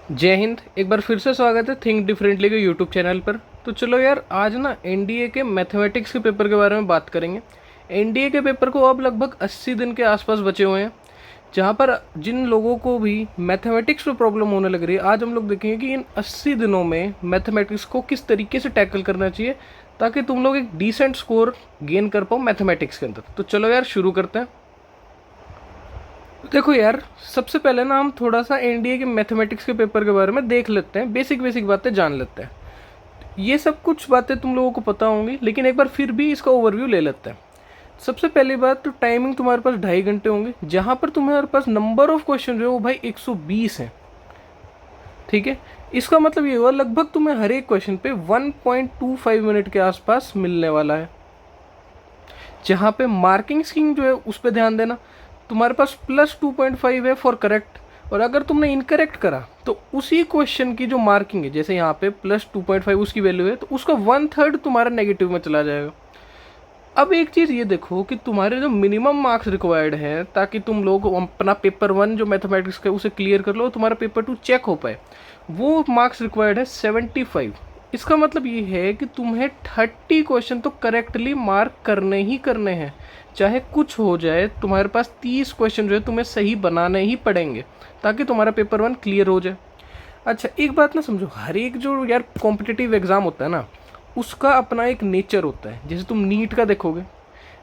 जय हिंद। एक बार फिर से स्वागत है थिंक डिफरेंटली के यूट्यूब चैनल पर। तो चलो यार, आज ना एनडीए के मैथमेटिक्स के पेपर के बारे में बात करेंगे। एनडीए के पेपर को अब लगभग 80 दिन के आसपास बचे हुए हैं, जहाँ पर जिन लोगों को भी मैथमेटिक्स में प्रॉब्लम होने लग रही है, आज हम लोग देखेंगे कि इन 80 दिनों में मैथमेटिक्स को किस तरीके से टैकल करना चाहिए ताकि तुम लोग एक डिसेंट स्कोर गेन कर पाओ मैथमेटिक्स के अंदर। तो चलो यार शुरू करते हैं। देखो यार, सबसे पहले ना हम थोड़ा सा एनडीए के मैथमेटिक्स के पेपर के बारे में देख लेते हैं, बेसिक बेसिक बातें जान लेते हैं। ये सब कुछ बातें तुम लोगों को पता होंगी, लेकिन एक बार फिर भी इसका ओवरव्यू ले लेते हैं। सबसे पहली बात तो टाइमिंग तुम्हारे पास 2.5 घंटे होंगे, जहाँ पर तुम्हारे पास नंबर ऑफ क्वेश्चन जो है वो भाई 120 है। ठीक है, इसका मतलब ये हुआ लगभग तुम्हें हर एक क्वेश्चन पे 1.25 मिनट के आसपास मिलने वाला है। जहाँ पे मार्किंग स्कीम जो है उस पर ध्यान देना। तुम्हारे पास +2.5 है फॉर करेक्ट, और अगर तुमने इनकरेक्ट करा तो उसी क्वेश्चन की जो मार्किंग है, जैसे यहाँ पे +2.5 उसकी वैल्यू है, तो उसका 1/3 तुम्हारा नेगेटिव में चला जाएगा। अब एक चीज़ ये देखो कि तुम्हारे जो मिनिमम मार्क्स रिक्वायर्ड है ताकि तुम लोग अपना पेपर 1 जो मैथमेटिक्स का उसे क्लियर कर लो, तुम्हारा पेपर 2 चेक हो पाए, वो मार्क्स रिक्वायर्ड है 75। इसका मतलब ये है कि तुम्हें 30 क्वेश्चन तो करेक्टली मार्क करने ही करने हैं, चाहे कुछ हो जाए। तुम्हारे पास 30 क्वेश्चन जो है तुम्हें सही बनाने ही पड़ेंगे ताकि तुम्हारा पेपर 1 क्लियर हो जाए। अच्छा, एक बात ना समझो, हर एक जो यार कॉम्पिटिटिव एग्ज़ाम होता है ना, उसका अपना एक नेचर होता है। जैसे तुम नीट का देखोगे,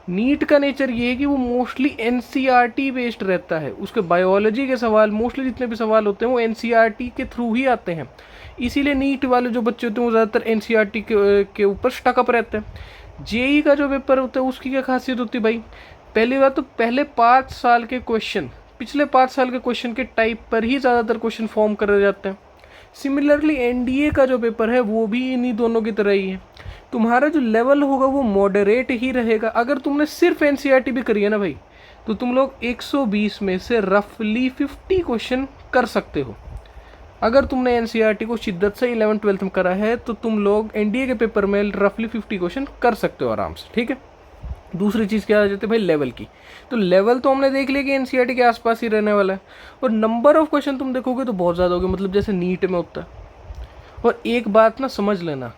नीट का नेचर ये है कि वो मोस्टली एनसीईआरटी बेस्ड रहता है। उसके बायोलॉजी के सवाल, मोस्टली जितने भी सवाल होते हैं वो एनसीईआरटी के थ्रू ही आते हैं। इसीलिए नीट वाले जो बच्चे होते हैं वो ज़्यादातर एनसीईआरटी के ऊपर स्टकअप रहते हैं। जेई का जो पेपर होता है उसकी क्या खासियत होती है भाई? पहली बात तो पहले 5 साल के क्वेश्चन, पिछले 5 साल के क्वेश्चन के टाइप पर ही ज़्यादातर क्वेश्चन फॉर्म करे जाते हैं। सिमिलरली एनडीए का जो पेपर है वो भी इन्हीं दोनों की तरह ही है। तुम्हारा जो लेवल होगा वो मॉडरेट ही रहेगा। अगर तुमने सिर्फ एनसीईआरटी भी करी है ना भाई, तो तुम लोग 120 में से रफली 50 क्वेश्चन कर सकते हो। अगर तुमने एनसीईआरटी को शिद्दत से 11th-12th में करा है तो तुम लोग एनडीए के पेपर में रफली 50 क्वेश्चन कर सकते हो आराम से। ठीक है, दूसरी चीज़ क्या आ जाती है भाई? लेवल की। तो लेवल तो हमने देख लिया कि एनसीईआरटी के आसपास ही रहने वाला है, और नंबर ऑफ क्वेश्चन तुम देखोगे तो बहुत ज़्यादा होगी, मतलब जैसे नीट में होता है। और एक बात ना समझ लेना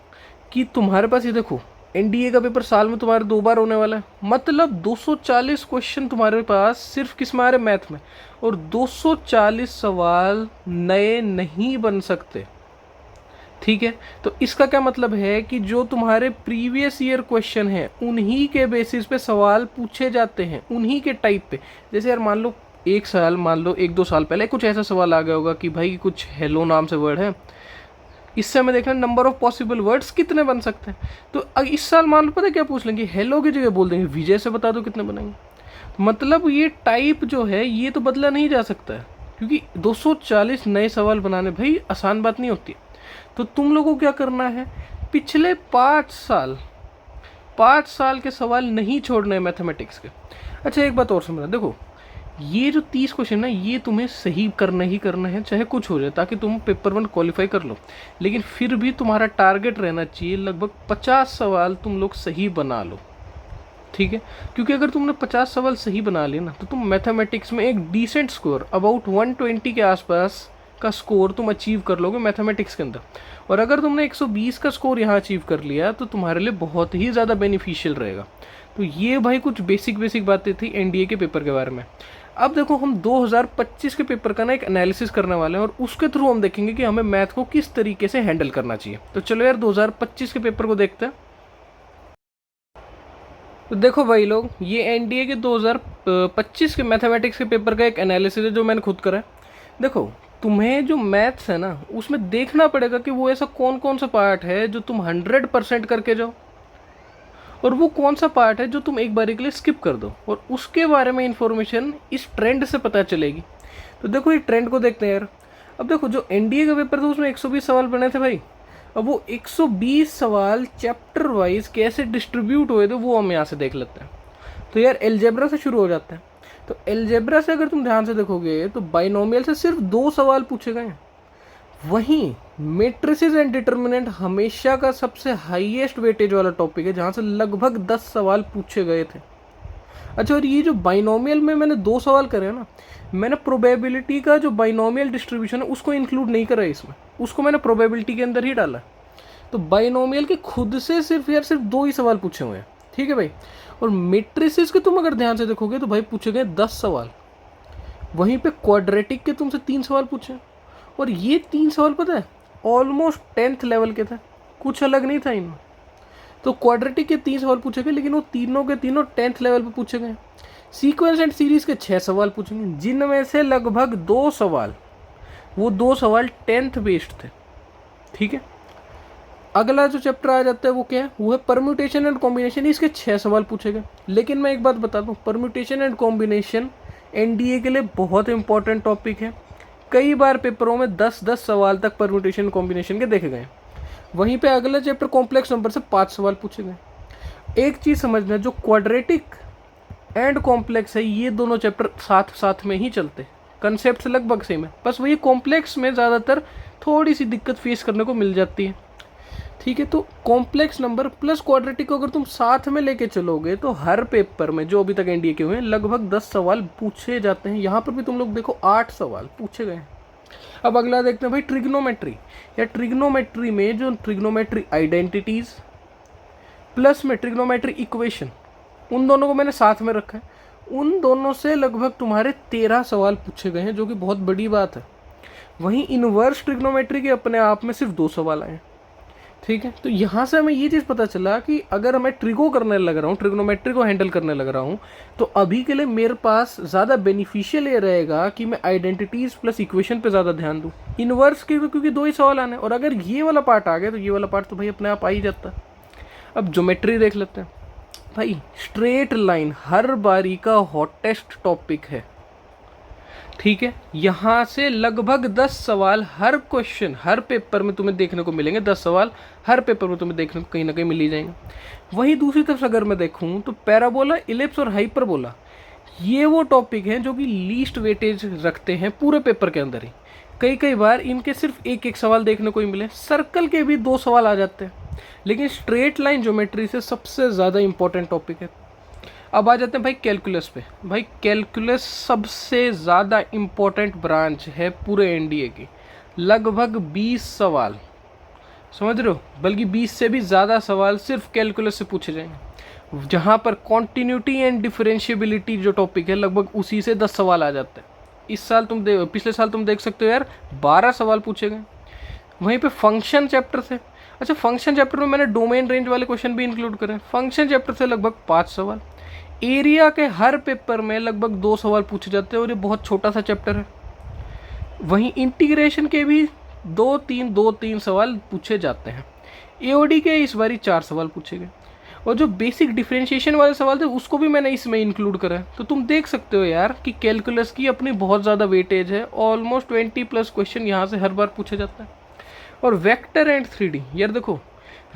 कि तुम्हारे पास ये देखो, एनडीए का पेपर साल में तुम्हारे 2 बार होने वाला है, मतलब 240 क्वेश्चन तुम्हारे पास सिर्फ किस में आ रहे? मैथ में। और 240 सवाल नए नहीं बन सकते। ठीक है, तो इसका क्या मतलब है कि जो तुम्हारे प्रीवियस ईयर क्वेश्चन हैं उन्हीं के बेसिस पे सवाल पूछे जाते हैं, उन्हीं के टाइप पे। जैसे यार मान लो एक साल, मान लो 1-2 साल पहले कुछ ऐसा सवाल आ गया होगा कि भाई कुछ हेलो नाम से वर्ड है, इससे हमें देखना नंबर ऑफ पॉसिबल वर्ड्स कितने बन सकते हैं। तो इस साल मान लो पता है क्या पूछ लेंगे? हेलो की जगह बोल देंगे विजय से बता दो कितने बनेंगे। मतलब ये टाइप जो है ये तो बदला नहीं जा सकता है, क्योंकि 240 नए सवाल बनाने भाई आसान बात नहीं होती। तो तुम लोगों को क्या करना है? पिछले 5 साल के सवाल नहीं छोड़ने हैं मैथमेटिक्स के। अच्छा, एक बात और समझना, देखो ये जो 30 क्वेश्चन है ये तुम्हें सही करना ही करना है, चाहे कुछ हो जाए, ताकि तुम पेपर 1 क्वालिफाई कर लो। लेकिन फिर भी तुम्हारा टारगेट रहना चाहिए लगभग 50 सवाल तुम लोग सही बना लो। ठीक है, क्योंकि अगर तुमने 50 सवाल सही बना लिए ना तो तुम मैथमेटिक्स में एक डिसेंट स्कोर अबाउट 120 के आसपास का स्कोर तुम अचीव कर लोगे मैथमेटिक्स के अंदर। और अगर तुमने 120 का स्कोर यहाँ अचीव कर लिया तो तुम्हारे लिए बहुत ही ज़्यादा बेनिफिशियल रहेगा। तो ये भाई कुछ बेसिक बेसिक बातें थी एनडीए के पेपर के बारे में। अब देखो, हम 2025 के पेपर का ना एक एनालिसिस करने वाले हैं, और उसके थ्रू हम देखेंगे कि हमें मैथ को किस तरीके से हैंडल करना चाहिए। तो चलो यार 2025 के पेपर को देखते हैं। तो देखो भाई लोग, ये एनडीए के 2025 के मैथमेटिक्स के पेपर का एक एनालिसिस है जो मैंने खुद करा है। देखो, तुम्हें जो मैथ्स है ना उसमें देखना पड़ेगा कि वो ऐसा कौन कौन सा पार्ट है जो तुम 100% करके जाओ, और वो कौन सा पार्ट है जो तुम एक बार के लिए स्किप कर दो, और उसके बारे में इंफॉर्मेशन इस ट्रेंड से पता चलेगी। तो देखो ये ट्रेंड को देखते हैं यार। अब देखो, जो एनडीए का पेपर था उसमें 120 सवाल बने थे भाई। अब वो 120 सवाल चैप्टर वाइज कैसे डिस्ट्रीब्यूट हुए थे वो हम यहाँ से देख लेते हैं। तो यार एलजेब्रा से शुरू हो जाते हैं। तो एलजेब्रा से अगर तुम ध्यान से देखोगे तो बाइनोमियल से सिर्फ 2 सवाल पूछे गए हैं। वहीं मेट्रिसेस एंड डिटर्मिनेंट हमेशा का सबसे हाईएस्ट वेटेज वाला टॉपिक है, जहाँ से लगभग 10 सवाल पूछे गए थे। अच्छा, और ये जो बाइनोमियल में मैंने 2 सवाल करे हैं ना, मैंने प्रोबेबिलिटी का जो बाइनोमियल डिस्ट्रीब्यूशन है उसको इंक्लूड नहीं करा है इसमें, उसको मैंने प्रोबेबिलिटी के अंदर ही डाला। तो बाइनोमियल के खुद से सिर्फ यार सिर्फ 2 ही सवाल पूछे हुए हैं, ठीक है भाई। और मेट्रिसेस के तुम अगर ध्यान से देखोगे तो भाई पूछे गए 10 सवाल, वहीं पे क्वाड्रेटिक के तुमसे 3 सवाल पूछे, और ये 3 सवाल पता है ऑलमोस्ट 10th लेवल के थे, कुछ अलग नहीं था इनमें। तो क्वाड्रेटिक के 3 सवाल पूछे गए, लेकिन वो तीनों के तीनों 10th लेवल पे पूछे गए। सीक्वेंस एंड सीरीज के 6 सवाल पूछेंगे, जिनमें से लगभग 2 सवाल, वो 2 सवाल 10th बेस्ड थे, ठीक है। अगला जो चैप्टर आ जाता है वो क्या है, वो है परम्यूटेशन एंड कॉम्बिनेशन, इसके 6 सवाल पूछे गए। लेकिन मैं एक बात बता दूं, परम्यूटेशन एंड कॉम्बिनेशन एनडीए के लिए बहुत इंपॉर्टेंट टॉपिक है। कई बार पेपरों में 10-10 सवाल तक परम्यूटेशन कॉम्बिनेशन के देखे गए। वहीं पे अगला चैप्टर कॉम्प्लेक्स नंबर से 5 सवाल पूछे गए। एक चीज़ समझना, जो क्वाड्रेटिक एंड कॉम्प्लेक्स है ये दोनों चैप्टर साथ साथ में ही चलते हैं, कंसेप्ट लगभग सेम है, बस वही कॉम्प्लेक्स में ज़्यादातर थोड़ी सी दिक्कत फेस करने को मिल जाती है, ठीक है। तो कॉम्प्लेक्स नंबर प्लस क्वाड्रेटिक को अगर तुम साथ में लेके चलोगे तो हर पेपर में जो अभी तक एनडीए के हुए हैं लगभग 10 सवाल पूछे जाते हैं। यहाँ पर भी तुम लोग देखो 8 सवाल पूछे गए हैं। अब अगला देखते हैं भाई ट्रिग्नोमेट्री, या ट्रिग्नोमेट्री में जो ट्रिग्नोमेट्री आइडेंटिटीज प्लस में ट्रिग्नोमेट्री इक्वेशन, उन दोनों को मैंने साथ में रखा है। उन दोनों से लगभग तुम्हारे 13 सवाल पूछे गए हैं, जो कि बहुत बड़ी बात है। वहीं इनवर्स ट्रिग्नोमेट्री के अपने आप में सिर्फ 2 सवाल आए हैं, ठीक है। तो यहाँ से हमें ये चीज़ पता चला कि अगर मैं ट्रिगो करने लग रहा हूँ, ट्रिग्नोमेट्री को हैंडल करने लग रहा हूँ, तो अभी के लिए मेरे पास ज़्यादा बेनिफिशियल ये रहेगा कि मैं आइडेंटिटीज़ प्लस इक्वेशन पे ज़्यादा ध्यान दूँ। इनवर्स के क्योंकि 2 ही सवाल आने, और अगर ये वाला पार्ट आ गया तो ये वाला पार्ट तो भाई अपने आप आ ही जाता। अब ज्योमेट्री देख लेते हैं भाई। स्ट्रेट लाइन हर बारी का हॉटेस्ट टॉपिक है, ठीक है। यहाँ से लगभग 10 सवाल हर क्वेश्चन हर पेपर में तुम्हें देखने को मिलेंगे। 10 सवाल हर पेपर में तुम्हें देखने को कहीं ना कहीं मिल ही जाएंगे। वहीं दूसरी तरफ अगर मैं देखूँ तो पैराबोला, इलिप्स और हाइपरबोला ये वो टॉपिक हैं जो कि लीस्ट वेटेज रखते हैं पूरे पेपर के अंदर ही। कई बार इनके सिर्फ एक सवाल देखने को ही मिले। सर्कल के भी 2 सवाल आ जाते हैं, लेकिन स्ट्रेट लाइन ज्योमेट्री से सबसे ज़्यादा इंपॉर्टेंट टॉपिक है। अब आ जाते हैं भाई कैलकुलस पे। भाई कैलकुलस सबसे ज़्यादा इम्पोर्टेंट ब्रांच है पूरे एनडीए की। लगभग 20 सवाल, समझ रहे हो, बल्कि 20 से भी ज़्यादा सवाल सिर्फ कैलकुलस से पूछे जाएंगे। जहाँ पर कॉन्टिन्यूटी एंड डिफरेंशिएबिलिटी जो टॉपिक है लगभग उसी से 10 सवाल आ जाते हैं। इस साल पिछले साल तुम देख सकते हो यार 12 सवाल पूछे गए। वहीं पे फंक्शन चैप्टर से, अच्छा फंक्शन चैप्टर में मैंने डोमेन रेंज वाले क्वेश्चन भी इंक्लूड करे। फंक्शन चैप्टर से लगभग 5 सवाल। एरिया के हर पेपर में लगभग 2 सवाल पूछे जाते हैं, और ये बहुत छोटा सा चैप्टर है। वहीं इंटीग्रेशन के भी 2-3 सवाल पूछे जाते हैं। एओडी के इस बारी 4 सवाल पूछे गए, और जो बेसिक डिफरेंशिएशन वाले सवाल थे उसको भी मैंने इसमें इंक्लूड करा है। तो तुम देख सकते हो यार कि कैलकुलस की अपनी बहुत ज़्यादा वेटेज है। ऑलमोस्ट 20+ क्वेश्चन यहाँ से हर बार पूछे जाता है। और वेक्टर एंड 3D, यार देखो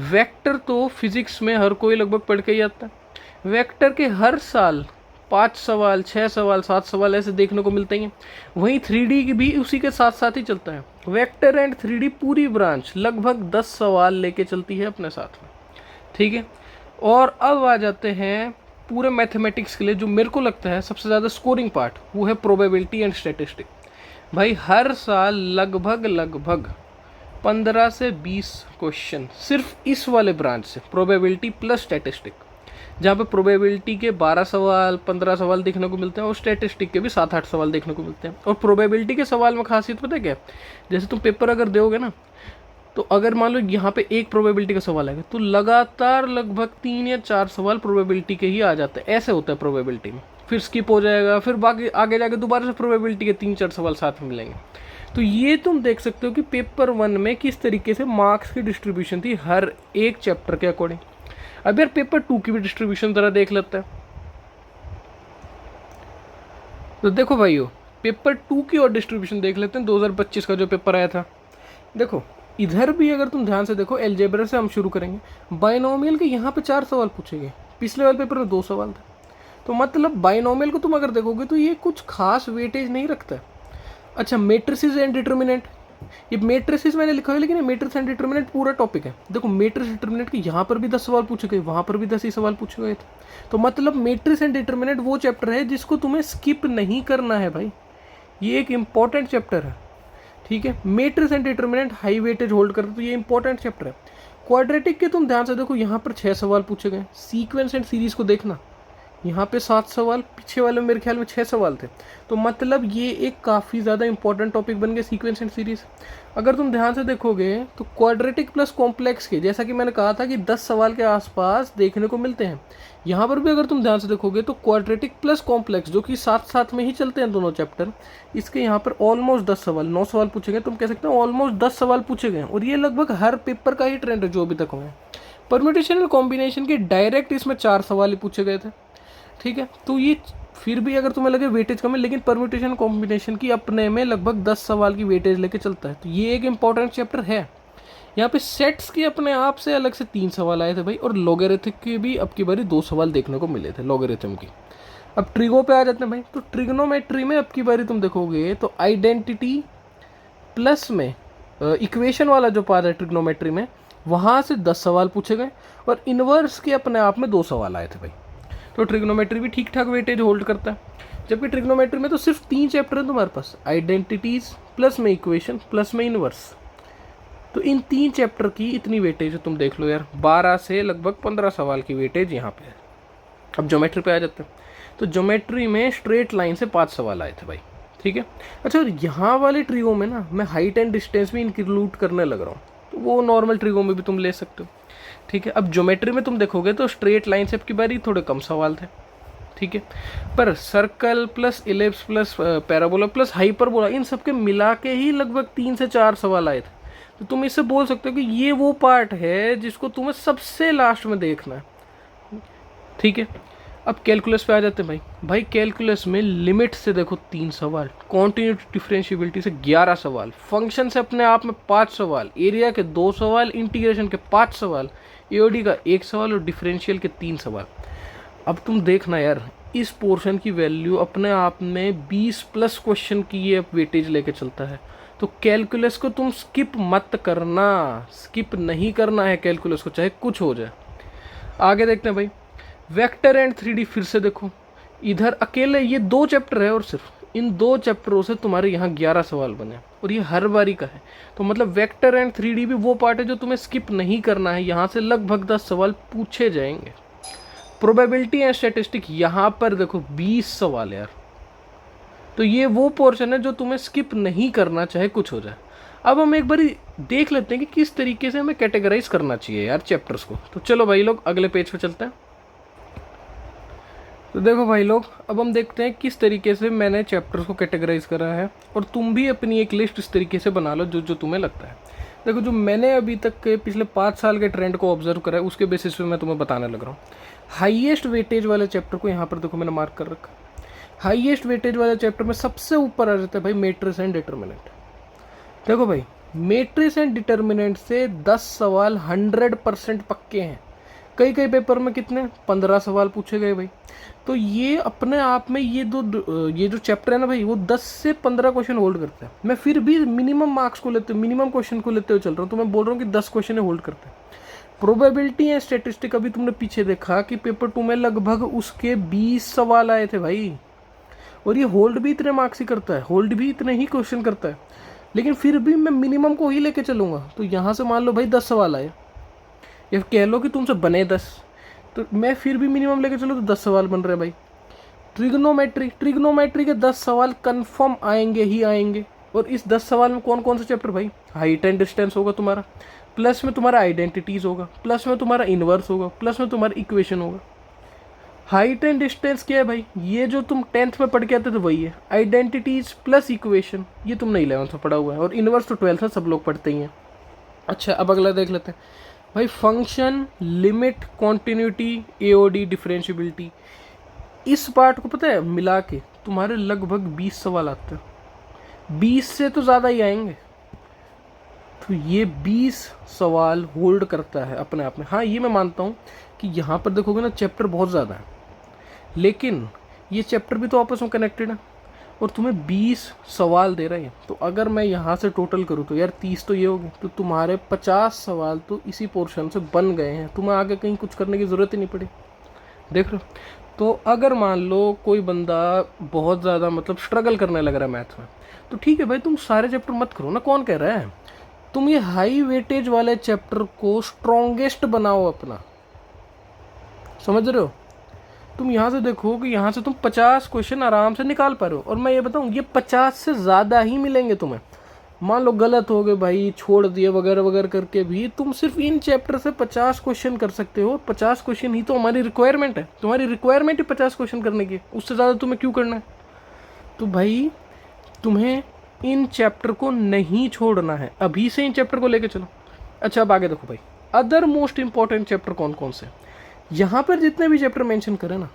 वेक्टर तो फिजिक्स में हर कोई लगभग पढ़ के ही आता है। वेक्टर के हर साल 5 सवाल, 6 सवाल, 7 सवाल ऐसे देखने को मिलते हैं। वहीं 3D की भी उसी के साथ साथ ही चलता है। वेक्टर एंड 3D पूरी ब्रांच लगभग 10 सवाल लेके चलती है अपने साथ में, ठीक है। और अब आ जाते हैं पूरे मैथमेटिक्स के लिए जो मेरे को लगता है सबसे ज़्यादा स्कोरिंग पार्ट, वो है प्रोबेबिलिटी एंड स्टैटिस्टिक। भाई हर साल लगभग 15 से 20 क्वेश्चन सिर्फ इस वाले ब्रांच से, प्रोबेबिलिटी प्लस स्टैटिस्टिक, जहाँ पे प्रोबेबिलिटी के 12 सवाल 15 सवाल देखने को मिलते हैं, और स्टैटिस्टिक के भी 7-8 सवाल देखने को मिलते हैं। और प्रोबेबिलिटी के सवाल में खासियत पता है क्या, जैसे तुम पेपर अगर दोगे ना, तो अगर मान लो यहाँ पे एक प्रोबेबिलिटी का सवाल आएगा तो लगातार लगभग 3 या 4 सवाल प्रोबेबिलिटी के ही आ जाते हैं। ऐसे होता है प्रोबेबिलिटी में, फिर स्किप हो जाएगा, फिर बाकी आगे जाके दोबारा से प्रोबेबिलिटी के 3-4 सवाल साथ में मिलेंगे। तो ये तुम देख सकते हो कि पेपर 1 में किस तरीके से मार्क्स की डिस्ट्रीब्यूशन थी हर एक चैप्टर के अकॉर्डिंग। अब यार पेपर 2 की भी डिस्ट्रीब्यूशन ज़रा देख लेते हैं। तो देखो भाइयों, पेपर 2 की और डिस्ट्रीब्यूशन देख लेते हैं। 2025 का जो पेपर आया था, देखो इधर भी अगर तुम ध्यान से देखो, अलजेब्रा से हम शुरू करेंगे। बाइनोमियल के यहाँ पे 4 सवाल पूछे गए, पिछले वाले पेपर में 2 सवाल थे। तो मतलब बाइनोमियल को तुम अगर देखोगे तो ये कुछ खास वेटेज नहीं रखता है। अच्छा मेट्रिसेस एंड डिटर्मिनेंट, ये मेट्रिसेस मैंने लिखा है, लेकिन ये मैट्रिक्स एंड डिटर्मिनेंट पूरा टॉपिक है। देखो मैट्रिक्स डिटर्मिनेंट के यहाँ पर भी 10 सवाल पूछे गए, वहाँ पर भी 10 ही सवाल पूछे गए थे। तो मतलब मैट्रिक्स एंड डिटर्मिनेंट वो चैप्टर है जिसको तुम्हें स्किप नहीं करना है भाई। ये एक इम्पॉर्टेंट चैप्टर है, ठीक है। Matrix and determinant high weightage hold करते, तो ये इंपॉर्टेंट चैप्टर है। क्वाड्रेटिक के तुम ध्यान से देखो, यहाँ पर 6 सवाल पूछे गए। सीक्वेंस एंड सीरीज को देखना, यहाँ पे 7 सवाल, पीछे वाले मेरे ख्याल में 6 सवाल थे। तो मतलब ये एक काफ़ी ज़्यादा इंपॉर्टेंट टॉपिक बन गया सीक्वेंस एंड सीरीज। अगर तुम ध्यान से देखोगे तो क्वाड्रेटिक प्लस कॉम्प्लेक्स के, जैसा कि मैंने कहा था कि 10 सवाल के आसपास देखने को मिलते हैं, यहाँ पर भी अगर तुम ध्यान से देखोगे तो क्वाड्रेटिक प्लस कॉम्प्लेक्स, जो कि साथ साथ में ही चलते हैं दोनों चैप्टर, इसके यहाँ पर ऑलमोस्ट 10 सवाल, 9 सवाल पूछे गए, तुम कह सकते हो ऑलमोस्ट 10 सवाल पूछे गए। और ये लगभग हर पेपर का ही ट्रेंड है जो अभी तक हुए हैं। परम्यूटेशन एंड कॉम्बिनेशन के डायरेक्ट इसमें 4 सवाल ही पूछे गए थे, ठीक है। तो ये फिर भी अगर तुम्हें लगे वेटेज कम है, लेकिन परम्यूटेशन कॉम्बिनेशन की अपने में लगभग 10 सवाल की वेटेज लेके चलता है, तो ये एक इंपॉर्टेंट चैप्टर है। यहाँ पे सेट्स की अपने आप से अलग से 3 सवाल आए थे भाई, और लॉगरिथम के भी अब की बारी 2 सवाल देखने को मिले थे लॉगरिथम की। अब ट्रिगो पे आ जाते हैं भाई। तो ट्रिग्नोमेट्री में अब की बारी तुम देखोगे तो आइडेंटिटी प्लस में इक्वेशन वाला जो पार्ट है ट्रिग्नोमेट्री में, वहाँ से 10 सवाल पूछे गए, और इन्वर्स के अपने आप में 2 सवाल आए थे भाई। तो ट्रिग्नोमेट्री भी ठीक ठाक वेटेज होल्ड करता है। जबकि ट्रिग्नोमेट्री में तो सिर्फ 3 चैप्टर हैं तुम्हारे पास, आइडेंटिटीज प्लस में इक्वेशन प्लस में इन्वर्स। तो इन 3 चैप्टर की इतनी वेटेज है, तुम देख लो यार, 12 से लगभग 15 सवाल की वेटेज यहाँ पे है। अब ज्योमेट्री पे आ जाते हैं। तो ज्योमेट्री में स्ट्रेट लाइन से 5 सवाल आए थे भाई, ठीक है। अच्छा, यहाँ वाले ट्रिगो में ना मैं हाइट एंड डिस्टेंस भी इंक्लूड करने लग रहा हूँ, तो वो नॉर्मल ट्रिगो में भी तुम ले सकते हो, ठीक है। अब ज्योमेट्री में तुम देखोगे तो स्ट्रेट लाइन से की बारी थोड़े कम सवाल थे, ठीक है। पर circle plus ellipse plus parabola plus hyperbola, इन सब के मिला के ही लगभग 3 से 4 सवाल आए थे। तो तुम इससे बोल सकते हो कि ये वो पार्ट है जिसको तुम्हें सबसे लास्ट में देखना है, ठीक है। अब कैलकुलस पे आ जाते हैं भाई कैलकुलस में लिमिट से देखो 3 सवाल, कॉन्टिन्यूटी डिफरेंशिएबिलिटी से 11 सवाल, फंक्शन से अपने आप में 5 सवाल, एरिया के 2 सवाल, इंटीग्रेशन के 5 सवाल, एओडी का 1 सवाल और डिफरेंशियल के 3 सवाल। अब तुम देखना यार, इस पोर्शन की वैल्यू अपने आप में 20 प्लस क्वेश्चन की ये वेटेज लेके चलता है। तो कैलकुलस को तुम स्किप मत करना, स्किप नहीं करना है कैलकुलस को, चाहे कुछ हो जाए। आगे देखते हैं भाई, वेक्टर एंड 3D फिर से देखो, इधर अकेले ये 2 चैप्टर है और सिर्फ इन 2 चैप्टरों से तुम्हारे यहाँ 11 सवाल बने, और ये हर बारी का है। तो मतलब वेक्टर एंड 3D भी वो पार्ट है जो तुम्हें स्किप नहीं करना है, यहाँ से लगभग 10 सवाल पूछे जाएंगे। प्रोबेबिलिटी एंड स्टैटिस्टिक, यहाँ पर देखो 20 सवाल यार, तो ये वो पोर्शन है जो तुम्हें स्किप नहीं करना चाहे कुछ हो जाए। अब हम एक बारी देख लेते हैं कि किस तरीके से हमें कैटेगराइज करना चाहिए यार चैप्टर्स को। तो चलो भाई लोग अगले पेज पे चलते हैं। तो देखो भाई लोग, अब हम देखते हैं किस तरीके से मैंने चैप्टर्स को कैटेगराइज करा है, और तुम भी अपनी एक लिस्ट इस तरीके से बना लो जो जो तुम्हें लगता है। देखो, जो मैंने अभी तक के पिछले 5 साल के ट्रेंड को ऑब्जर्व करा है, उसके बेसिस पे मैं तुम्हें बताने लग रहा हूँ। हाईएस्ट वेटेज वाले चैप्टर को यहाँ पर देखो मैंने मार्क कर रखा। हाईएस्ट वेटेज वाले चैप्टर में सबसे ऊपर आ जाता है भाई मैट्रिक्स एंड डिटर्मिनेंट। देखो भाई, मैट्रिक्स एंड डिटर्मिनेंट से 10 सवाल 100% पक्के हैं। कई कई पेपर में कितने 15 सवाल पूछे गए भाई। तो ये अपने आप में ये जो चैप्टर है ना भाई, वो 10 से 15 क्वेश्चन होल्ड करता है। मैं फिर भी मिनिमम मार्क्स को लेते, मिनिमम क्वेश्चन को लेते हुए चल रहा हूँ, तो मैं बोल रहा हूँ कि 10 क्वेश्चन होल्ड करते हैं। प्रोबेबिलिटी एंड स्टैटिस्टिक, अभी तुमने पीछे देखा कि पेपर 2 में लगभग उसके 20 सवाल आए थे भाई, और ये होल्ड भी इतने मार्क्स ही करता है, होल्ड भी इतने ही क्वेश्चन करता है। लेकिन फिर भी मैं मिनिमम को ही लेके चलूँगा। तो यहाँ से मान लो भाई 10 सवाल आए, या कह लो कि तुमसे बने 10, तो मैं फिर भी मिनिमम लेके चलूँ तो 10 सवाल बन रहे हैं भाई। ट्रिग्नोमेट्री के 10 सवाल कंफर्म आएंगे ही आएंगे। और इस 10 सवाल में कौन कौन से चैप्टर भाई, हाइट एंड डिस्टेंस होगा तुम्हारा, प्लस में तुम्हारा आइडेंटिटीज होगा, प्लस में तुम्हारा इन्वर्स होगा, प्लस में तुम्हारा इक्वेशन होगा। हाइट एंड डिस्टेंस क्या है भाई, ये जो तुम 10th में पढ़ के आते थे वही है। आइडेंटिटीज प्लस इक्वेशन, ये तुमने 11th में पढ़ा हुआ है, और इन्वर्स तो 12th में सब लोग पढ़ते ही हैं। अच्छा, अब अगला देख लेते हैं भाई, function, limit, continuity, AOD, differentiability. इस पार्ट को पता है मिला के तुम्हारे लगभग 20 सवाल आते हैं, 20 से तो ज़्यादा ही आएंगे। तो ये 20 सवाल होल्ड करता है अपने आप में। हाँ, ये मैं मानता हूँ कि यहाँ पर देखोगे ना चैप्टर बहुत ज़्यादा है, लेकिन ये चैप्टर भी तो आपस में कनेक्टेड है, और तुम्हें 20 सवाल दे रहे हैं। तो अगर मैं यहाँ से टोटल करूँ तो यार 30 तो ये होगी, तो तुम्हारे 50 सवाल तो इसी पोर्शन से बन गए हैं, तुम्हें आगे कहीं कुछ करने की ज़रूरत ही नहीं पड़ी। देख लो, तो अगर मान लो कोई बंदा बहुत ज़्यादा मतलब स्ट्रगल करने लग रहा है मैथ में, तो ठीक है भाई, तुम सारे चैप्टर मत करो ना, कौन कह रहा है। तुम ये हाई वेटेज वाले चैप्टर को स्ट्रॉन्गेस्ट बनाओ अपना, समझ रहे हो। तुम यहाँ से देखो कि यहाँ से तुम 50 क्वेश्चन आराम से निकाल पा रहे हो, और मैं ये बताऊँ ये 50 से ज़्यादा ही मिलेंगे तुम्हें। मान लो गलत हो गए भाई, छोड़ दिए वगैरह वगैरह करके भी तुम सिर्फ इन चैप्टर से 50 क्वेश्चन कर सकते हो। 50 क्वेश्चन ही तो हमारी रिक्वायरमेंट है, तुम्हारी रिक्वायरमेंट ही 50 क्वेश्चन करने की, उससे ज़्यादा तुम्हें क्यों करना है। तो भाई तुम्हें इन चैप्टर को नहीं छोड़ना है, अभी से इन चैप्टर को लेके चलो। अच्छा अब आगे देखो भाई, अदर मोस्ट इंपॉर्टेंट चैप्टर कौन कौन से। यहाँ पर जितने भी चैप्टर मेंशन करें ना,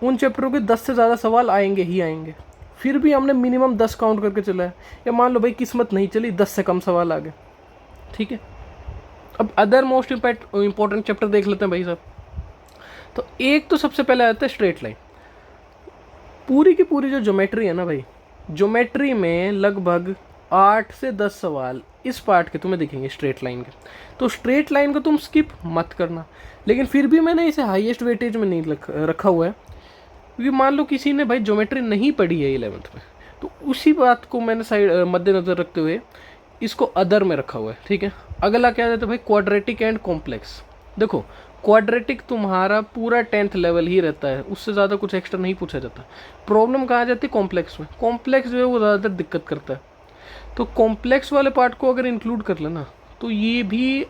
उन चैप्टरों के 10 से ज़्यादा सवाल आएंगे ही आएंगे। फिर भी हमने मिनिमम 10 काउंट करके चला है, या मान लो भाई किस्मत नहीं चली 10 से कम सवाल आ गए, ठीक है। अब अदर मोस्ट इंपॉर्टेंट चैप्टर देख लेते हैं भाई साहब। तो एक तो सबसे पहले आता है स्ट्रेट लाइन। पूरी की पूरी जो ज्योमेट्री है ना भाई, ज्योमेट्री में लगभग 8 से 10 सवाल इस पार्ट के तुम्हें दिखेंगे स्ट्रेट लाइन के। तो स्ट्रेट लाइन को तुम स्किप मत करना, लेकिन फिर भी मैंने इसे हाईएस्ट वेटेज में नहीं रखा हुआ है, क्योंकि मान लो किसी ने भाई ज्योमेट्री नहीं पढ़ी है 11th में, तो उसी बात को मैंने साइड मद्देनज़र रखते हुए इसको अदर में रखा हुआ है, ठीक है। अगला क्या जाता है भाई, क्वाड्रेटिक एंड कॉम्प्लेक्स। देखो क्वाड्रेटिक तुम्हारा पूरा 10th लेवल ही रहता है, उससे ज़्यादा कुछ एक्स्ट्रा नहीं पूछा जाता। प्रॉब्लम कहाँ जाती है, कॉम्प्लेक्स में। कॉम्प्लेक्स जो है वो ज़्यादातर दिक्कत करता है, तो कॉम्प्लेक्स वाले पार्ट को अगर इंक्लूड कर लेना तो ये भी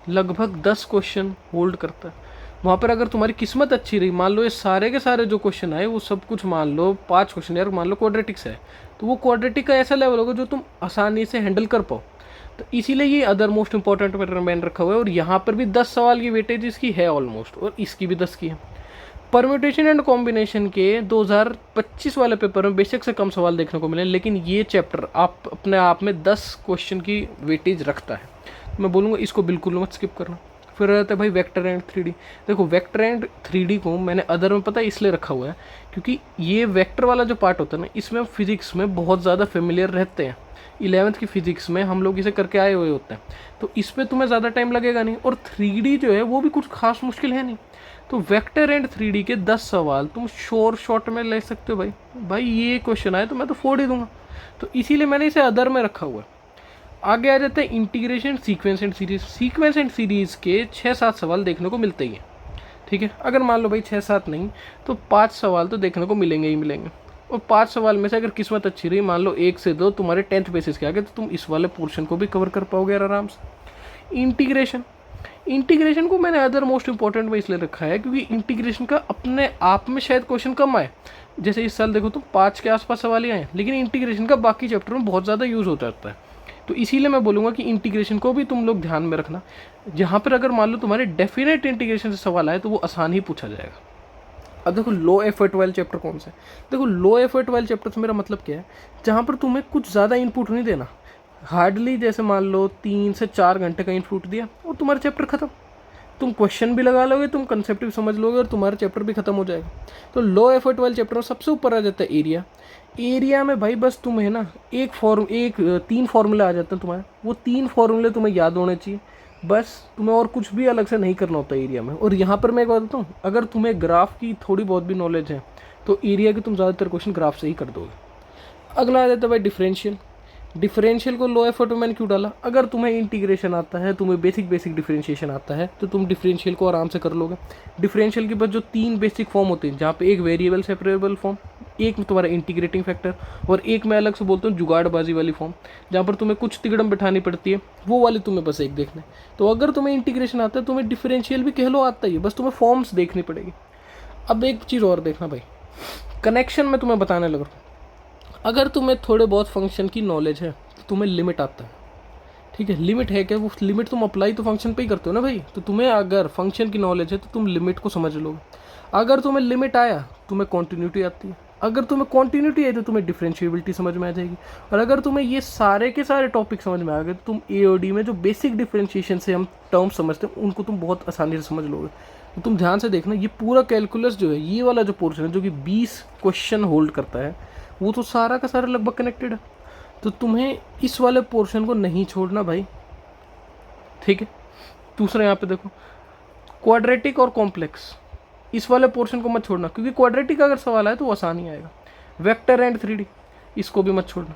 लगभग 10 क्वेश्चन होल्ड करता है। वहाँ पर अगर तुम्हारी किस्मत अच्छी रही, मान लो ये सारे के सारे जो क्वेश्चन आए वो सब कुछ, मान लो 5 क्वेश्चन यार मान लो क्वाड्रेटिक से है, तो वो क्वाड्रेटिक का ऐसा लेवल होगा जो तुम आसानी से हैंडल कर पाओ। तो इसीलिए ये अदर मोस्ट इंपॉर्टेंट मैंने रखा हुआ है, और यहाँ पर भी 10 सवाल की वेटेज इसकी है ऑलमोस्ट, और इसकी भी 10 की है। परम्यूटेशन एंड कॉम्बिनेशन के 2025 वाले पेपर में बेशक से कम सवाल देखने को मिले, लेकिन ये चैप्टर आप अपने आप में 10 क्वेश्चन की वेटेज रखता है। मैं बोलूँगा इसको बिल्कुल मत स्किप करना। फिर रहता है भाई वेक्टर एंड 3D। देखो वेक्टर एंड 3D को मैंने अदर में पता है इसलिए रखा हुआ है, क्योंकि ये वेक्टर वाला जो पार्ट होता है ना, इसमें हम फिजिक्स में बहुत ज़्यादा फेमिलियर रहते हैं। 11th की फिजिक्स में हम लोग इसे करके आए हुए होते हैं, तो इस पर तुम्हें ज़्यादा टाइम लगेगा नहीं, और 3D जो है वो भी कुछ खास मुश्किल है नहीं। तो वेक्टर एंड 3D के 10 सवाल तुम शॉर्ट में ले सकते हो भाई। भाई ये क्वेश्चन आए तो मैं तो फोड़ ही दूंगा, तो इसीलिए मैंने इसे अदर में रखा हुआ है। आगे आ जाते हैं integration, sequence and series. Sequence and series के 6-7 सवाल देखने को मिलते ही हैं, ठीक है। अगर मान लो भाई 6-7 नहीं तो 5 सवाल तो देखने को मिलेंगे ही मिलेंगे, और 5 सवाल में से अगर किस्मत अच्छी रही, मान लो 1 से 2 तुम्हारे 10th बेसिस के आगे, तो तुम इस वाले पोर्शन को भी कवर कर पाओगे आराम से। इंटीग्रेशन को मैंने अदर मोस्ट इंपॉर्टेंट में इसलिए रखा है क्योंकि इंटीग्रेशन का अपने आप में शायद क्वेश्चन कम आए। जैसे इस साल देखो तो 5 के आसपास सवाल ही आए, लेकिन इंटीग्रेशन का बाकी चैप्टर में बहुत ज़्यादा यूज़ हो जाता है। तो इसीलिए मैं बोलूँगा कि इंटीग्रेशन को भी तुम लोग ध्यान में रखना, जहाँ पर अगर मान लो तुम्हारे डेफिनेट इंटीग्रेशन से सवाल आए तो वो आसान ही पूछा जाएगा। अब देखो लो एफर्ट वाले चैप्टर कौन से। देखो लो एफर्ट वाले चैप्टर से मेरा मतलब क्या है, जहाँ पर तुम्हें कुछ ज़्यादा इनपुट नहीं देना, हार्डली जैसे मान लो 3 से 4 घंटे का इनपुट दिया और तुम्हारा चैप्टर खत्म। तुम क्वेश्चन भी लगा लोगे, तुम कंसेप्ट भी समझ लोगे, और तुम्हारा चैप्टर भी खत्म हो जाएगा। तो लो एफर्ट वाले चैप्टर में सबसे ऊपर आ जाता है एरिया। एरिया में भाई बस तुम्हें ना 3 फार्मूले आ जाते हैं तुम्हारे, वो 3 फार्मूले तुम्हें याद होने चाहिए, बस तुम्हें और कुछ भी अलग से नहीं करना होता एरिया में। और यहाँ पर मैं एक बात बताऊँ, अगर तुम्हें ग्राफ की थोड़ी बहुत भी नॉलेज है तो एरिया की तुम ज़्यादातर क्वेश्चन ग्राफ से ही कर दोगे। अगला आ जाता है भाई डिफरेंशियल। डिफरेंशियल को लो एफर्ट में मैंने क्यों डाला, अगर तुम्हें इंटीग्रेशन आता है, तुम्हें बेसिक डिफरेंशिएशन आता है, तो तुम डिफरेंशियल को आराम से कर लोगे। डिफरेंशियल के बाद जो 3 बेसिक फॉर्म होते हैं, जहाँ पे एक वेरिएबल सेपरेबल फॉर्म, एक में तुम्हारा इंटीग्रेटिंग फैक्टर, और एक मैं अलग से बोलता हूँ जुगाड़बाजी वाली फॉर्म, जहाँ पर तुम्हें कुछ तिगड़म बिठानी पड़ती है, वो वाली तुम्हें बस एक देखना है। तो अगर तुम्हें इंटीग्रेशन आता है, तुम्हें डिफरेंशियल भी कह लो आता ही है, बस तुम्हें फॉर्म्स देखनी पड़ेगी। अब एक चीज़ और देखना भाई, कनेक्शन में तुम्हें बताने लग रहा हूँ, अगर तुम्हें थोड़े बहुत फंक्शन की नॉलेज है तो तुम्हें लिमिट आता है, ठीक है। लिमिट है क्या, वो लिमिट तुम अप्लाई तो फंक्शन पे ही करते हो ना भाई, तो तुम्हें अगर फंक्शन की नॉलेज है तो तुम लिमिट को समझ लोगे। अगर तुम्हें लिमिट आया, तुम्हें कॉन्टिन्यूटी आती है, अगर तुम्हें कॉन्टिन्यूटी है तो तुम्हें डिफरेंशिएबिलिटी समझ में आ जाएगी, और अगर तुम्हें ये सारे के सारे टॉपिक समझ में आ गए तो तुम एओडी में जो बेसिक डिफरेंशिएशन से हम टर्म्स समझते हैं उनको तुम बहुत आसानी से समझ लोगे। तो तुम ध्यान से देखना, ये पूरा कैलकुलस जो है, ये वाला जो पोर्शन है जो कि 20 क्वेश्चन होल्ड करता है, वो तो सारा का सारा लगभग कनेक्टेड है। तो तुम्हें इस वाले पोर्शन को नहीं छोड़ना भाई, ठीक है। दूसरा यहाँ पे देखो क्वाड्रेटिक और कॉम्प्लेक्स, इस वाले पोर्शन को मत छोड़ना, क्योंकि क्वाड्रेटिक का अगर सवाल आए तो वो आसान ही आएगा। वेक्टर एंड 3D, इसको भी मत छोड़ना।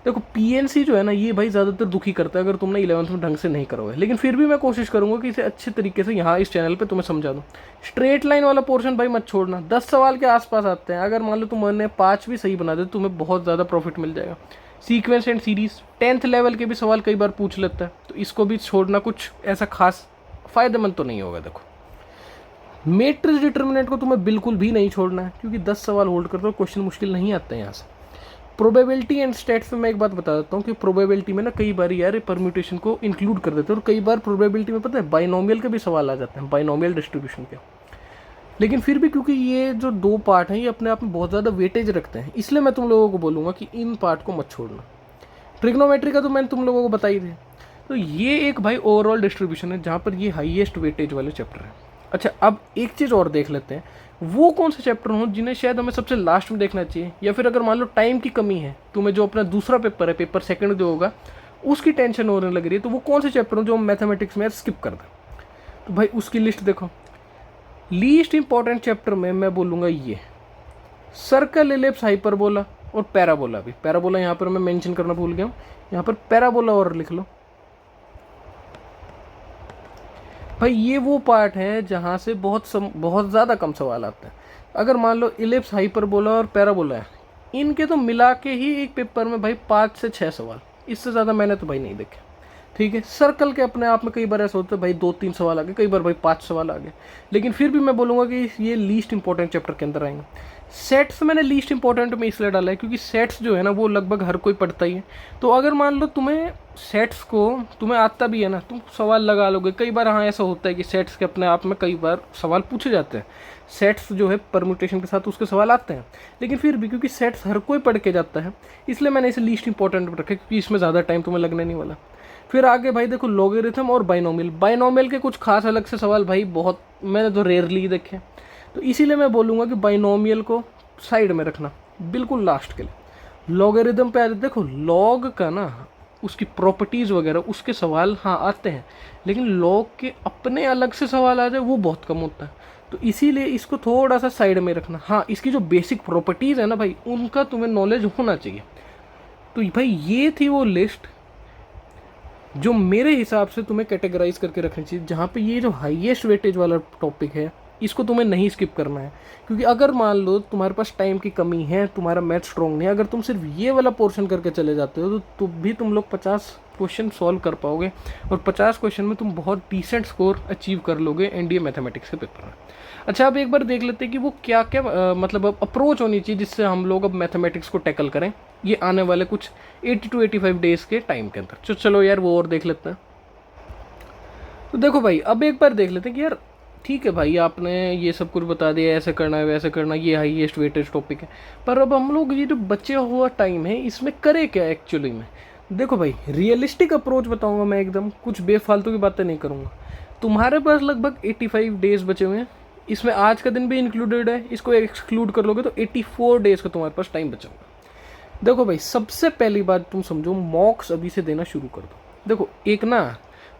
देखो पीएनसी जो है ना, ये भाई ज़्यादातर दुखी करता है अगर तुमने 11th में ढंग से नहीं करोगे, लेकिन फिर भी मैं कोशिश करूंगा कि इसे अच्छे तरीके से यहाँ इस चैनल पे तुम्हें समझा दूँ। स्ट्रेट लाइन वाला पोर्शन भाई मत छोड़ना, 10 सवाल के आसपास आते हैं। अगर मान लो तुमने 5 भी सही बना दे तो तुम्हें बहुत ज़्यादा प्रॉफिट मिल जाएगा। Sequence and series 10th level के भी सवाल कई बार पूछ लेता है, तो इसको भी छोड़ना कुछ ऐसा खास फ़ायदेमंद तो नहीं होगा। देखो मैट्रिक्स डिटर्मिनेंट को तुम्हें बिल्कुल भी नहीं छोड़ना है, क्योंकि 10 सवाल होल्ड करते हो, क्वेश्चन मुश्किल नहीं आते हैं यहाँ से। प्रोबेबिलिटी एंड स्टैट्स में मैं एक बात बता देता हूँ कि प्रोबेबिलिटी में ना कई बार यार परम्यूटेशन को इंक्लूड कर देते हैं, और कई बार प्रोबेबिलिटी में पता है बाइनोमियल के भी सवाल आ जाते हैं, बाइनोमियल डिस्ट्रीब्यूशन के। लेकिन फिर भी क्योंकि ये जो 2 पार्ट हैं ये अपने आप में बहुत ज़्यादा वेटेज रखते हैं, इसलिए मैं तुम लोगों को बोलूँगा कि इन पार्ट को मत छोड़ना। ट्रिग्नोमेट्री का तो मैंने तुम लोगों को बता ही दिया। तो ये एक भाई ओवरऑल डिस्ट्रीब्यूशन है जहाँ पर ये हाईएस्ट वेटेज वाले चैप्टर है। अच्छा, अब एक चीज़ और देख लेते हैं, वो कौन से चैप्टर हों जिन्हें शायद हमें सबसे लास्ट में देखना चाहिए, या फिर अगर मान लो टाइम की कमी है, तुम्हें जो अपना दूसरा पेपर है, पेपर सेकंड जो होगा, उसकी टेंशन होने लग रही है, तो वो कौन से चैप्टर हों जो हम मैथमेटिक्स में स्किप कर दें। तो भाई उसकी लिस्ट देखो। लीस्ट इंपॉर्टेंट चैप्टर में मैं बोलूँगा ये सर्कल, एलिप्स, हाइपरबोला और पैराबोला। भी पैराबोला यहाँ पर मैं मेंशन करना भूल गया हूँ, यहाँ पर पैराबोला और लिख लो भाई। ये वो पार्ट है जहाँ से बहुत ज़्यादा कम सवाल आते हैं। अगर मान लो इलिप्स, हाइपरबोला और पैराबोला है, इनके तो मिला के ही एक पेपर में भाई 5 से 6 सवाल, इससे ज़्यादा मैंने तो भाई नहीं देखे। ठीक है, सर्कल के अपने आप में कई बार ऐसा होता है भाई 2-3 सवाल आ गए, कई बार भाई 5 सवाल आ गए, लेकिन फिर भी मैं बोलूँगा कि ये लीस्ट इंपॉर्टेंट चैप्टर के अंदर आएंगे। सेट्स मैंने लीस्ट इंपॉर्टेंट में इसलिए डाला है क्योंकि सेट्स जो है ना वो लगभग हर कोई पढ़ता ही है। तो अगर मान लो तुम्हें सेट्स को तुम्हें आता भी है ना, तुम सवाल लगा लोगे। कई बार हाँ ऐसा होता है कि सेट्स के अपने आप में कई बार सवाल पूछे जाते हैं, सेट्स जो है परम्यूटेशन के साथ उसके सवाल आते हैं, लेकिन फिर भी क्योंकि सेट्स हर कोई पढ़ के जाता है इसलिए मैंने इसे लीस्ट इंपॉर्टेंट रखा, क्योंकि इसमें ज़्यादा टाइम तुम्हें लगने नहीं वाला। फिर आगे भाई देखो लॉगरिथम और बाइनोमियल। बाइनोमियल के कुछ खास अलग से सवाल भाई बहुत मैंने तो रेयरली देखे, तो इसीलिए मैं बोलूँगा कि बाइनोमियल को साइड में रखना बिल्कुल लास्ट के लिए। लॉगरिथम पे देखो लॉग का ना उसकी प्रॉपर्टीज़ वगैरह उसके सवाल हाँ आते हैं, लेकिन लॉग के अपने अलग से सवाल आ जाए वो बहुत कम होता है, तो इसीलिए इसको थोड़ा सा साइड में रखना। हाँ इसकी जो बेसिक प्रॉपर्टीज़ है ना भाई उनका तुम्हें नॉलेज होना चाहिए। तो भाई ये थी वो लिस्ट जो मेरे हिसाब से तुम्हें कैटेगराइज करके रखनी चाहिए, जहाँ पे ये जो हाईएस्ट वेटेज वाला टॉपिक है इसको तुम्हें नहीं स्किप करना है। क्योंकि अगर मान लो तुम्हारे पास टाइम की कमी है, तुम्हारा मैथ स्ट्रॉन्ग नहीं है, अगर तुम सिर्फ ये वाला पोर्शन करके चले जाते हो तो भी तुम लोग 50 क्वेश्चन सॉल्व कर पाओगे, और 50 क्वेश्चन में तुम बहुत डिसेंट स्कोर अचीव कर लोगे एनडीए मैथमेटिक्स के पेपर में। अच्छा, अब एक बार देख लेते हैं कि वो क्या क्या मतलब अप्रोच होनी चाहिए जिससे हम लोग अब मैथमेटिक्स को टैकल करें ये आने वाले कुछ 80 to 85 डेज़ के टाइम के अंदर। चलो यार वो और देख लेते हैं। तो देखो भाई अब एक बार देख लेते हैं कि यार ठीक है भाई आपने ये सब कुछ बता दिया, ऐसे करना है वैसे करना, ये हाईएस्ट वेटेज टॉपिक है, पर अब हम लोग ये जो बचे हुआ टाइम है इसमें करें क्या एक्चुअली में। देखो भाई रियलिस्टिक अप्रोच बताऊंगा मैं, एकदम कुछ बेफालतू की बातें नहीं करूंगा। तुम्हारे पास लगभग 85 डेज बचे हुए हैं, इसमें आज का दिन भी इंक्लूडेड है, इसको एक्सक्लूड कर लोगे तो 84 डेज का तुम्हारे पास टाइम बचा हुआ। देखो भाई सबसे पहली बात तुम समझो, मॉक्स अभी से देना शुरू कर दो। देखो एक ना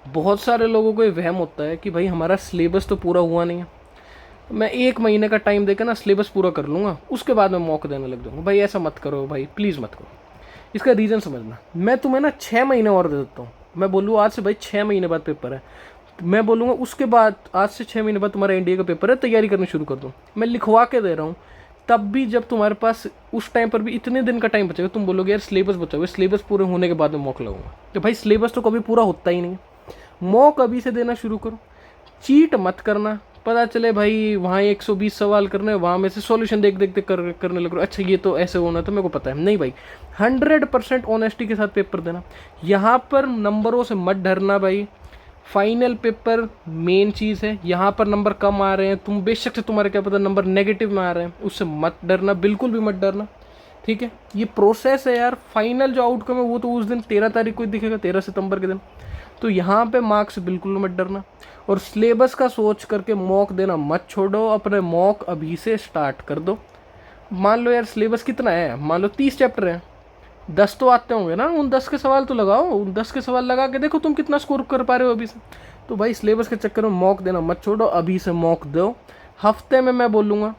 बहुत सारे लोगों को ये वहम होता है कि भाई हमारा सिलेबस तो पूरा हुआ नहीं है, मैं 1 महीने का टाइम देकर ना सिलेबस पूरा कर लूँगा उसके बाद मैं मॉक देने लग जाऊँगा। भाई ऐसा मत करो भाई, प्लीज़ मत करो। इसका रीज़न समझना, मैं तुम्हें ना 6 महीने और दे देता हूँ। मैं बोलूँ आज से भाई 6 महीने बाद पेपर है, मैं बोलूँगा उसके बाद आज से 6 महीने बाद तुम्हारा एनडीए का पेपर है, तैयारी करनी शुरू कर दो। मैं लिखवा के दे रहा हूँ, तब भी जब तुम्हारे पास उस टाइम पर भी इतने दिन का टाइम बचेगा तुम बोलोगे यार सिलेबस बचा हुआ, सिलेबस पूरे होने के बाद में मॉक लगाऊंगा। तो भाई सिलेबस तो कभी पूरा होता ही नहीं, मॉक अभी से देना शुरू करो। चीट मत करना, पता चले भाई वहाँ 120 सवाल करने, वहाँ में से सॉल्यूशन देख देख करने लग रहे, अच्छा ये तो ऐसे होना तो मेरे को पता है नहीं भाई। 100% ऑनेस्टी के साथ पेपर देना, यहाँ पर नंबरों से मत डरना भाई। फाइनल पेपर मेन चीज़ है, यहाँ पर नंबर कम आ रहे हैं, तुम बेशक से तुम्हारे क्या पता नंबर नेगेटिव में आ रहे हैं, उससे मत डरना, बिल्कुल भी मत डरना। ठीक है, ये प्रोसेस है यार, फाइनल जो आउटकम है वो तो उस दिन 13 तारीख को दिखेगा, 13 सितंबर के दिन। तो यहाँ पे मार्क्स बिल्कुल मत डरना, और सिलेबस का सोच करके मॉक देना मत छोड़ो, अपने मॉक अभी से स्टार्ट कर दो। मान लो यार सिलेबस कितना है, मान लो 30 चैप्टर हैं, 10 तो आते होंगे ना, उन 10 के सवाल तो लगाओ, उन 10 के सवाल लगा के देखो तुम कितना स्कोर कर पा रहे हो अभी से। तो भाई सिलेबस के चक्कर में मॉक देना मत छोड़ो, अभी से मॉक दो, हफ्ते में मैं बोलूँगा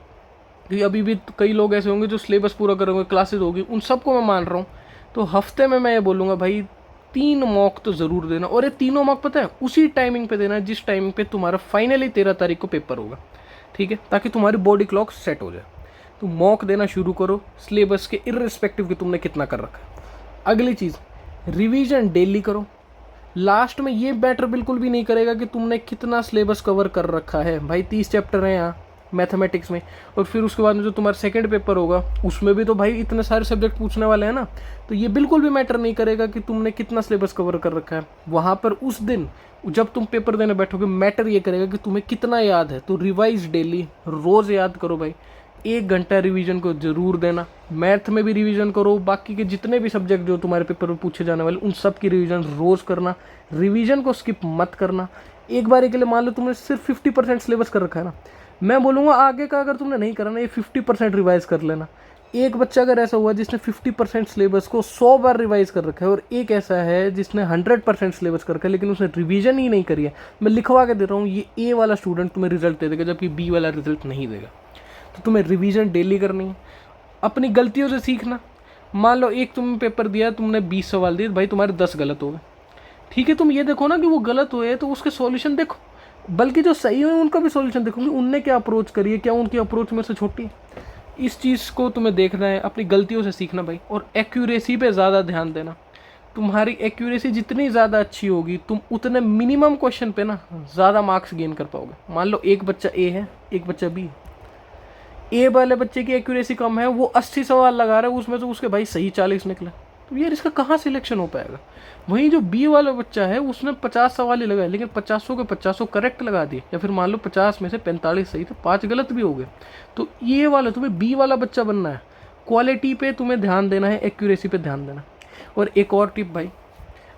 कि अभी भी कई लोग ऐसे होंगे जो सिलेबस पूरा करेंगे, क्लासेस होगी, उन सबको मैं मान रहा हूँ। तो हफ्ते में मैं ये बोलूँगा भाई 3 मॉक तो ज़रूर देना, और ये तीनों मॉक पता है उसी टाइमिंग पे देना जिस टाइमिंग पे तुम्हारा फाइनली 13 तारीख को पेपर होगा, ठीक है, ताकि तुम्हारी बॉडी क्लॉक सेट हो जाए। तो मॉक देना शुरू करो सिलेबस के इर्रिस्पेक्टिव कि तुमने कितना कर रखा है। अगली चीज़, रिवीजन डेली करो। लास्ट में ये मैटर बिल्कुल भी नहीं करेगा कि तुमने कितना सिलेबस कवर कर रखा है। भाई 30 चैप्टर हैं यहाँ मैथमेटिक्स में, और फिर उसके बाद में जो तुम्हारा सेकंड पेपर होगा उसमें भी तो भाई इतने सारे सब्जेक्ट पूछने वाले हैं ना। तो ये बिल्कुल भी मैटर नहीं करेगा कि तुमने कितना सिलेबस कवर कर रखा है। वहाँ पर उस दिन जब तुम पेपर देने बैठोगे मैटर ये करेगा कि तुम्हें कितना याद है। तो रिवाइज डेली, रोज़ याद करो भाई। 1 घंटा रिवीजन को जरूर देना। मैथ में भी रिवीजन करो, बाकी के जितने भी सब्जेक्ट जो तुम्हारे पेपर में पूछे जाने वाले उन सब की रिवीजन रोज़ करना। रिवीजन को स्किप मत करना। एक बार के लिए मान लो तुमने सिर्फ 50% सिलेबस कर रखा है ना, मैं बोलूँगा आगे का अगर तुमने नहीं करना ये 50% रिवाइज कर लेना। एक बच्चा अगर ऐसा हुआ जिसने 50% सिलेबस को 100 बार रिवाइज कर रखा है, और एक ऐसा है जिसने 100% सिलेबस कर रखा है लेकिन उसने रिवीजन ही नहीं करी है, मैं लिखवा के दे रहा हूँ, ये ए वाला स्टूडेंट तुम्हें रिजल्ट दे देगा जबकि बी वाला रिजल्ट नहीं देगा। तो तुम्हें रिवीजन डेली करनी है, अपनी गलतियों से सीखना। मान लो एक तुमने पेपर दिया, तुमने 20 सवाल दिए, भाई तुम्हारे 10 गलत हो गए, ठीक है, तुम ये देखो ना कि वो गलत हुए तो उसके सॉल्यूशन देखो, बल्कि जो सही हुए उनका भी सॉल्यूशन देखो कि उनने क्या अप्रोच करी है, क्या उनकी अप्रोच मेरे से छोटी है। इस चीज़ को तुम्हें देखना है, अपनी गलतियों से सीखना भाई, और एक्यूरेसी पे ज़्यादा ध्यान देना। तुम्हारी एक्यूरेसी जितनी ज़्यादा अच्छी होगी तुम उतने मिनिमम क्वेश्चन पे ना ज़्यादा मार्क्स गेन कर पाओगे। मान लो एक बच्चा ए है, एक बच्चा बी। ए वाले बच्चे की एक्यूरेसी कम है, वो 80 सवाल लगा रहा है, उसमें से उसके भाई सही 40 निकले, तो यार इसका कहाँ सिलेक्शन हो पाएगा। वहीं जो बी वाला बच्चा है उसने 50 सवाल ही लगाए लेकिन 50 के 50 करेक्ट लगा दिए, या फिर मान लो 50 में से 45 सही थे, 5 गलत भी हो गए। तो ये वाला तुम्हें बी वाला बच्चा बनना है। क्वालिटी पे तुम्हें ध्यान देना है, एक्यूरेसी पे ध्यान देना। और एक और टिप भाई,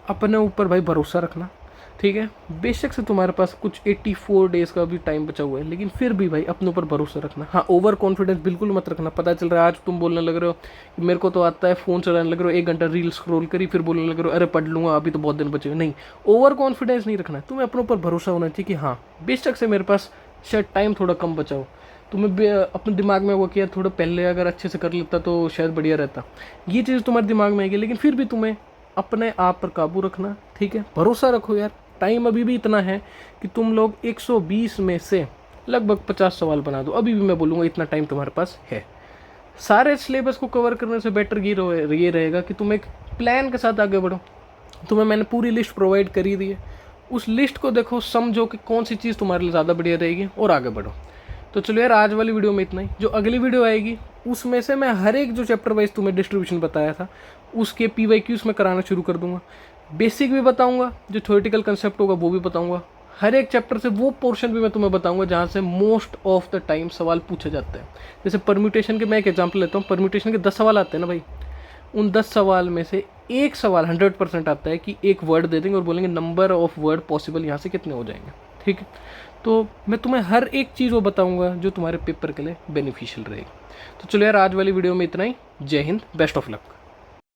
अपने ऊपर भाई भरोसा रखना, ठीक है। बेशक से तुम्हारे पास कुछ 84 डेज़ का भी टाइम बचा हुआ है, लेकिन फिर भी भाई अपने ऊपर भरोसा रखना। हाँ, ओवर कॉन्फिडेंस बिल्कुल मत रखना। पता चल रहा है आज तुम बोलने लग रहे हो कि मेरे को तो आता है, फ़ोन चलाने लग रहे हो, 1 घंटा रील स्क्रॉल करी, फिर बोलने लग रहे हो अरे पढ़ लूँगा, अभी तो बहुत दिन बचे हुए। नहीं, ओवर कॉन्फिडेंस नहीं रखना है। तुम्हें अपने ऊपर भरोसा होना चाहिए कि हाँ बेशक से मेरे पास शायद टाइम थोड़ा कम बचा हो। तुम्हें अपने दिमाग में वो किया थोड़ा पहले अगर अच्छे से कर लेता तो शायद बढ़िया रहता, ये चीज़ तुम्हारे दिमाग में आएगी। लेकिन फिर भी तुम्हें अपने आप पर काबू रखना, ठीक है। भरोसा रखो यार, टाइम अभी भी इतना है कि तुम लोग 120 में से लगभग 50 सवाल बना दो। अभी भी मैं बोलूँगा इतना टाइम तुम्हारे पास है। सारे सिलेबस को कवर करने से बेटर ये रहेगा कि तुम एक प्लान के साथ आगे बढ़ो। तुम्हें मैंने पूरी लिस्ट प्रोवाइड करी दी है, उस लिस्ट को देखो, समझो कि कौन सी चीज़ तुम्हारे लिए ज़्यादा बढ़िया रहेगी और आगे बढ़ो। तो चलो यार, आज वाली वीडियो में इतना ही। जो अगली वीडियो आएगी उसमें से मैं हर एक जो चैप्टर वाइज तुम्हें डिस्ट्रीब्यूशन बताया था उसके PYQs में कराना शुरू कर दूंगा। बेसिक भी बताऊंगा, जो थ्योरेटिकल कंसेप्ट होगा वो भी बताऊंगा। हर एक चैप्टर से वो पोर्शन भी मैं तुम्हें बताऊंगा जहाँ से मोस्ट ऑफ द टाइम सवाल पूछे जाते हैं। जैसे परम्यूटेशन के मैं एक एग्जांपल लेता हूँ, परम्यूटेशन के 10 सवाल आते हैं ना भाई, उन 10 सवाल में से एक सवाल 100% आता है कि एक वर्ड दे देंगे और बोलेंगे नंबर ऑफ वर्ड पॉसिबल यहाँ से कितने हो जाएंगे, ठीक है। तो मैं तुम्हें हर एक चीज़ वो बताऊंगा जो तुम्हारे पेपर के लिए बेनिफिशियल रहेगी। तो चलो यार, आज वाली वीडियो में इतना ही। जय हिंद, बेस्ट ऑफ लक।